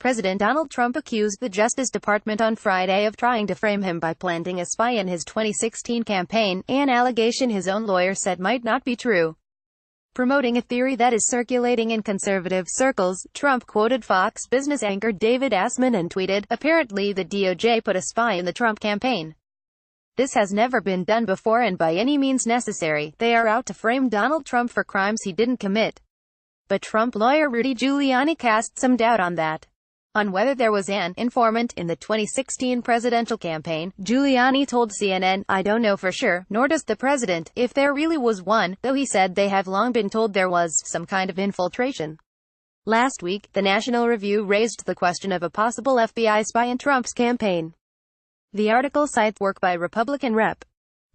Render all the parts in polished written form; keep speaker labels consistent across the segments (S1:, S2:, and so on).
S1: President Donald Trump accused the Justice Department on Friday of trying to frame him by planting a spy in his 2016 campaign, an allegation his own lawyer said might not be true. Promoting a theory that is circulating in conservative circles, Trump quoted Fox Business anchor David Assman and tweeted, "Apparently the DOJ put a spy in the Trump campaign. This has never been done before and by any means necessary. They are out to frame Donald Trump for crimes he didn't commit." But Trump lawyer Rudy Giuliani cast some doubt on that. On whether there was an informant in the 2016 presidential campaign, Giuliani told CNN, "I don't know for sure, nor does the president, if there really was one, though he said they have long been told there was some kind of infiltration." Last week, the National Review raised the question of a possible FBI spy in Trump's campaign. The article cites work by Republican Rep.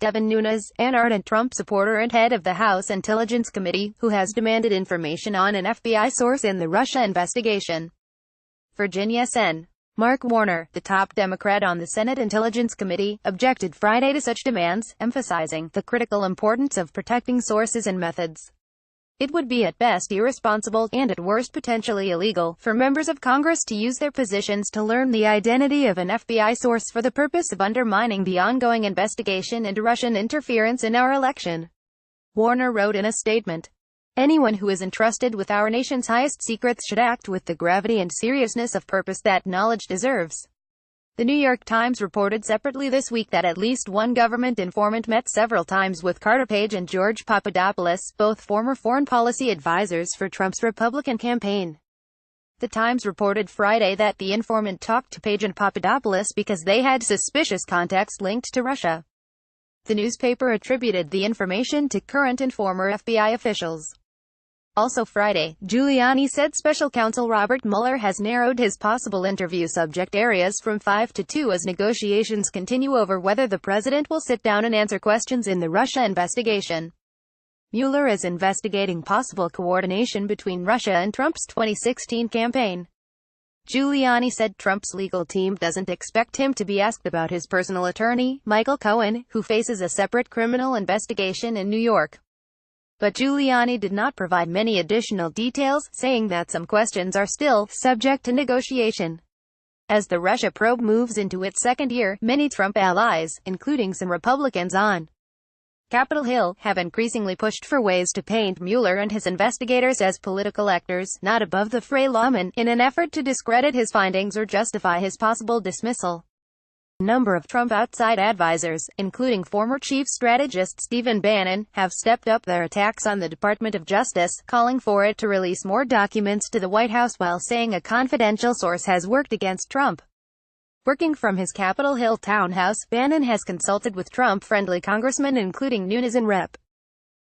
S1: Devin Nunes, an ardent Trump supporter and head of the House Intelligence Committee, who has demanded information on an FBI source in the Russia investigation. Virginia Sen. Mark Warner, the top Democrat on the Senate Intelligence Committee, objected Friday to such demands, emphasizing the critical importance of protecting sources and methods. It would be at best irresponsible, and at worst potentially illegal, for members of Congress to use their positions to learn the identity of an FBI source for the purpose of undermining the ongoing investigation into Russian interference in our election. Warner wrote in a statement, "Anyone who is entrusted with our nation's highest secrets should act with the gravity and seriousness of purpose that knowledge deserves." The New York Times reported separately this week that at least one government informant met several times with Carter Page and George Papadopoulos, both former foreign policy advisors for Trump's Republican campaign. The Times reported Friday that the informant talked to Page and Papadopoulos because they had suspicious contacts linked to Russia. The newspaper attributed the information to current and former FBI officials. Also Friday, Giuliani said special counsel Robert Mueller has narrowed his possible interview subject areas from 5 to 2 as negotiations continue over whether the president will sit down and answer questions in the Russia investigation. Mueller is investigating possible coordination between Russia and Trump's 2016 campaign. Giuliani said Trump's legal team doesn't expect him to be asked about his personal attorney, Michael Cohen, who faces a separate criminal investigation in New York. But Giuliani did not provide many additional details, saying that some questions are still subject to negotiation. As the Russia probe moves into its second year, many Trump allies, including some Republicans on Capitol Hill, have increasingly pushed for ways to paint Mueller and his investigators as political actors, not above the fray lawmen, in an effort to discredit his findings or justify his possible dismissal. A number of Trump outside advisors, including former chief strategist Stephen Bannon, have stepped up their attacks on the Department of Justice, calling for it to release more documents to the White House while saying a confidential source has worked against Trump. Working from his Capitol Hill townhouse, Bannon has consulted with Trump-friendly congressmen including Nunes and Rep.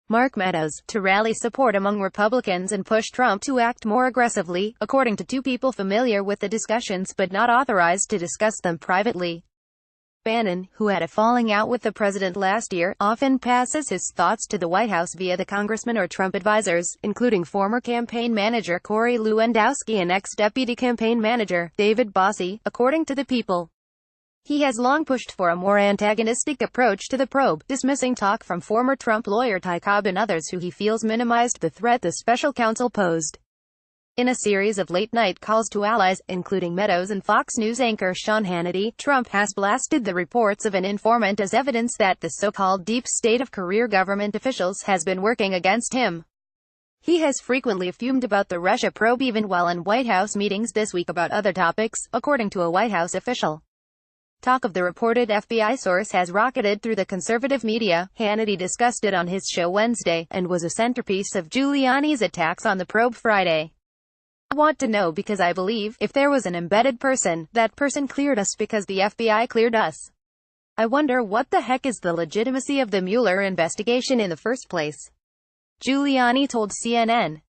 S1: Mark Meadows, to rally support among Republicans and push Trump to act more aggressively, according to two people familiar with the discussions but not authorized to discuss them privately. Bannon, who had a falling out with the president last year, often passes his thoughts to the White House via the congressman or Trump advisors, including former campaign manager Corey Lewandowski and ex-deputy campaign manager David Bossie, according to The People. He has long pushed for a more antagonistic approach to the probe, dismissing talk from former Trump lawyer Ty Cobb and others who he feels minimized the threat the special counsel posed. In a series of late-night calls to allies, including Meadows and Fox News anchor Sean Hannity, Trump has blasted the reports of an informant as evidence that the so-called deep state of career government officials has been working against him. He has frequently fumed about the Russia probe even while in White House meetings this week about other topics, according to a White House official. Talk of the reported FBI source has rocketed through the conservative media. Hannity discussed it on his show Wednesday, and was a centerpiece of Giuliani's attacks on the probe Friday. "I want to know because I believe, if there was an embedded person, that person cleared us because the FBI cleared us. I wonder what the heck is the legitimacy of the Mueller investigation in the first place," Giuliani told CNN.